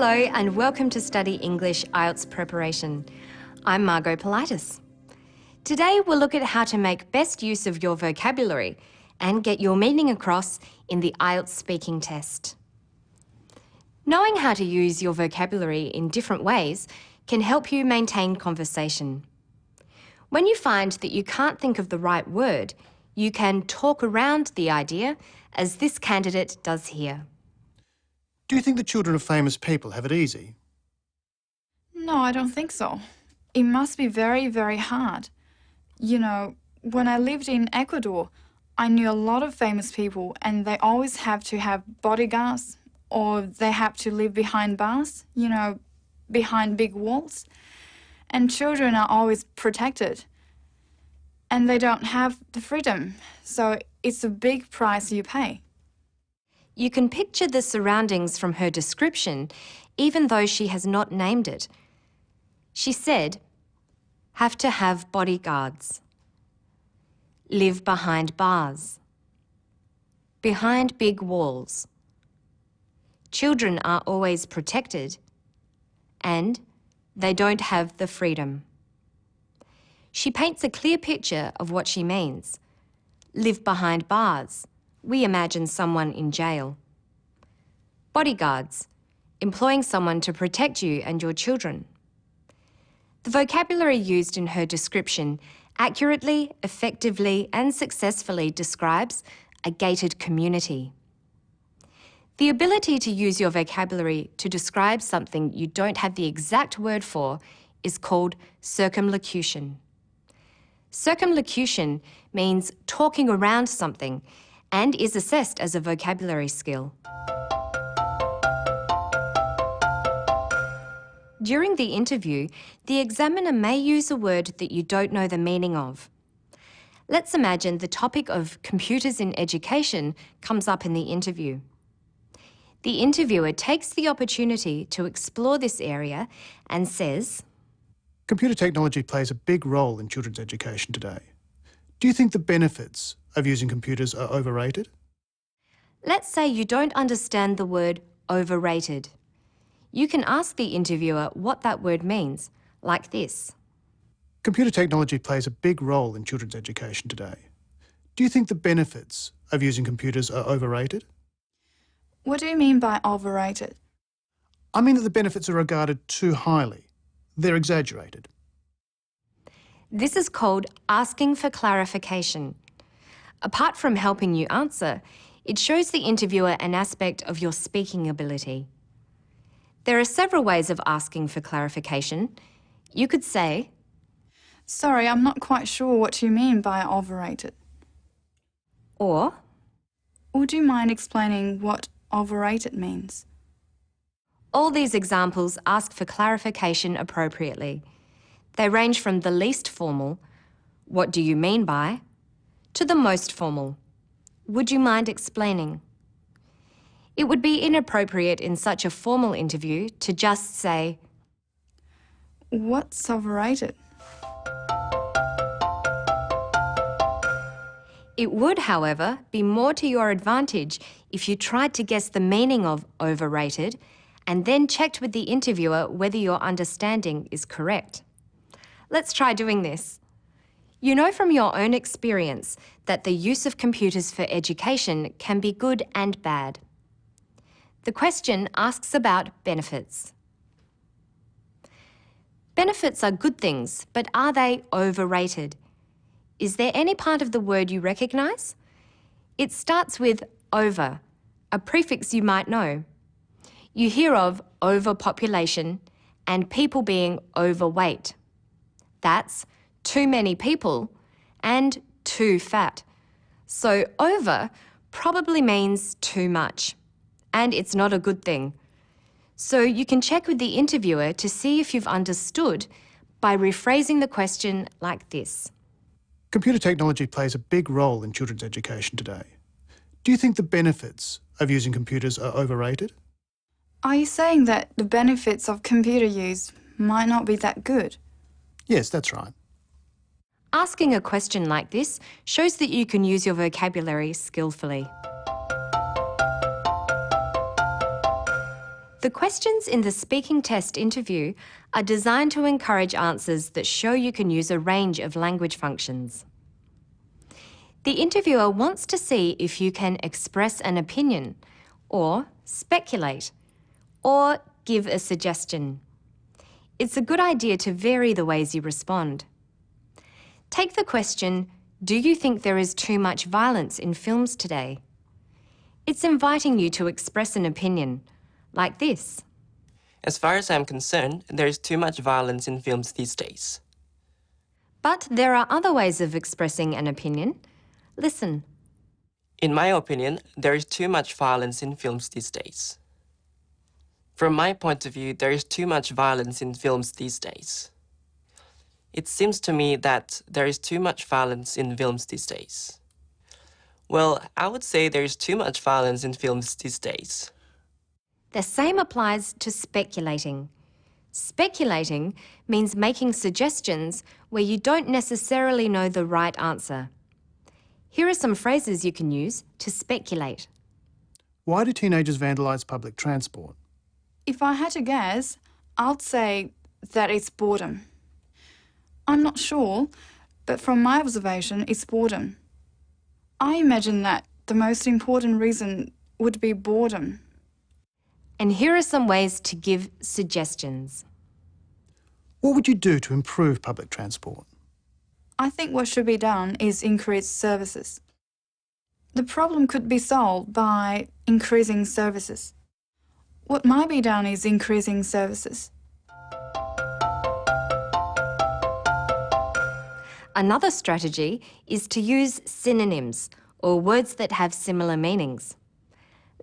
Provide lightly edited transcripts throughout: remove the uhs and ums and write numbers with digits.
Hello and welcome to Study English IELTS Preparation. I'm Margot Politis. Today we'll look at how to make best use of your vocabulary and get your meaning across in the IELTS speaking test. Knowing how to use your vocabulary in different ways can help you maintain conversation. When you find that you can't think of the right word, you can talk around the idea, as this candidate does here. Do you think the children of famous people have it easy? No, I don't think so. It must be very, very hard. You know, when I lived in Ecuador, I knew a lot of famous people and they always have to have bodyguards or they have to live behind bars, you know, behind big walls. And children are always protected. And they don't have the freedom, so it's a big price you pay. You can picture the surroundings from her description, even though she has not named it. She said, have to have bodyguards, live behind bars, behind big walls, children are always protected, and they don't have the freedom. She paints a clear picture of what she means. Live behind bars. We imagine someone in jail. Bodyguards, employing someone to protect you and your children. The vocabulary used in her description accurately, effectively and successfully describes a gated community. The ability to use your vocabulary to describe something you don't have the exact word for is called circumlocution. Circumlocution means talking around something and is assessed as a vocabulary skill. During the interview, the examiner may use a word that you don't know the meaning of. Let's imagine the topic of computers in education comes up in the interview. The interviewer takes the opportunity to explore this area and says, Computer technology plays a big role in children's education today. Do you think the benefits of using computers are overrated? Let's say you don't understand the word overrated. You can ask the interviewer what that word means, like this. Computer technology plays a big role in children's education today. Do you think the benefits of using computers are overrated? What do you mean by overrated? I mean that the benefits are regarded too highly. They're exaggerated. This is called asking for clarification. Apart from helping you answer, it shows the interviewer an aspect of your speaking ability. There are several ways of asking for clarification. You could say, Sorry, I'm not quite sure what you mean by overrated. or, Would you mind explaining what overrated means? all these examples ask for clarification appropriately. They range from the least formal, what do you mean by, to the most formal, would you mind explaining? It would be inappropriate in such a formal interview to just say, What's overrated? It would, however, be more to your advantage if you tried to guess the meaning of overrated and then checked with the interviewer whether your understanding is correct. Let's try doing this. You know from your own experience that the use of computers for education can be good and bad. The question asks about benefits. Benefits are good things, but are they overrated? Is there any part of the word you recognise? It starts with over, a prefix you might know. You hear of overpopulation and people being overweight. That's too many people and too fat. So over probably means too much, and it's not a good thing. So you can check with the interviewer to see if you've understood by rephrasing the question like this. Computer technology plays a big role in children's education today. Do you think the benefits of using computers are overrated? Are you saying that the benefits of computer use might not be that good? Yes, that's right. Asking a question like this shows that you can use your vocabulary skillfully. The questions in the speaking test interview are designed to encourage answers that show you can use a range of language functions. The interviewer wants to see if you can express an opinion, or speculate, or give a suggestion. It's a good idea to vary the ways you respond. Take the question, do you think there is too much violence in films today? It's inviting you to express an opinion, like this. As far as I'm concerned, there is too much violence in films these days. But there are other ways of expressing an opinion. Listen. In my opinion, there is too much violence in films these days. From my point of view, there is too much violence in films these days. It seems to me that there is too much violence in films these days. Well, I would say there is too much violence in films these days. The same applies to speculating. Speculating means making suggestions where you don't necessarily know the right answer. Here are some phrases you can use to speculate. Why do teenagers vandalise public transport? If I had to guess, I'd say that it's boredom. I'm not sure, but from my observation, it's boredom. I imagine that the most important reason would be boredom. And here are some ways to give suggestions. What would you do to improve public transport? I think what should be done is increase services. The problem could be solved by increasing services. What might be done is increasing services. Another strategy is to use synonyms, or words that have similar meanings.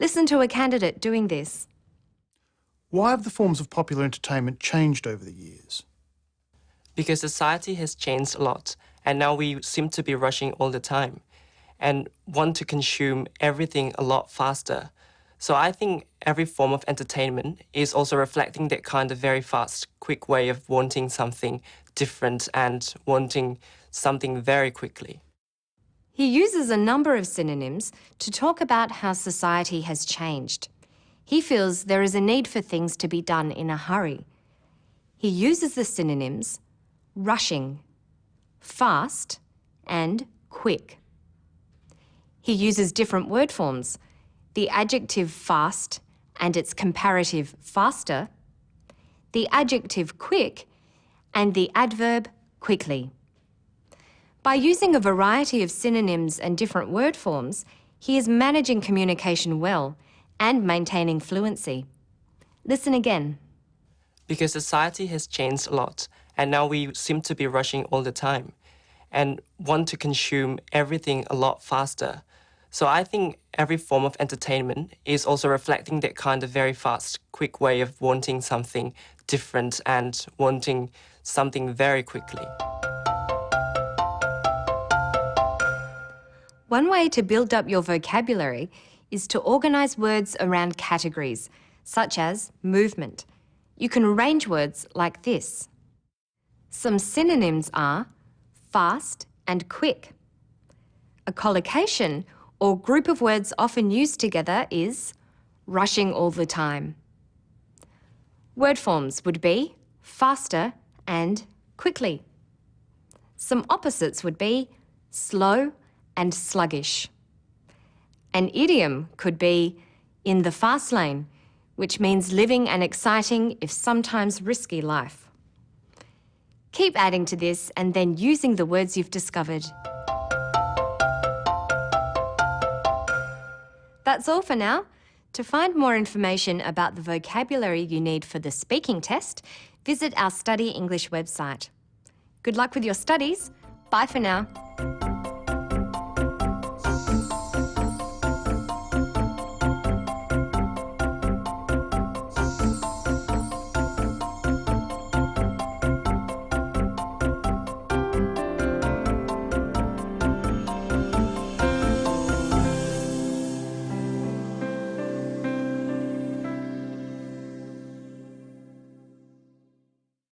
Listen to a candidate doing this. Why have the forms of popular entertainment changed over the years? Because society has changed a lot, and now we seem to be rushing all the time and want to consume everything a lot faster. So I think every form of entertainment is also reflecting that kind of very fast, quick way of wanting something different and wanting something very quickly. He uses a number of synonyms to talk about how society has changed. He feels there is a need for things to be done in a hurry. He uses the synonyms rushing, fast, and quick. He uses different word forms, the adjective fast and its comparative faster, the adjective quick, and the adverb quickly. By using a variety of synonyms and different word forms, he is managing communication well and maintaining fluency. Listen again. Because society has changed a lot, and now we seem to be rushing all the time and want to consume everything a lot faster. So I think every form of entertainment is also reflecting that kind of very fast, quick way of wanting something different and wanting something very quickly. One way to build up your vocabulary is to organise words around categories, such as movement. You can arrange words like this. Some synonyms are fast and quick. A collocation, or group of words often used together, is rushing all the time. Word forms would be faster and quickly. Some opposites would be slow and sluggish. An idiom could be in the fast lane, which means living an exciting, if sometimes risky, life. Keep adding to this and then using the words you've discovered. That's all for now. To find more information about the vocabulary you need for the speaking test, visit our Study English website. Good luck with your studies. Bye for now.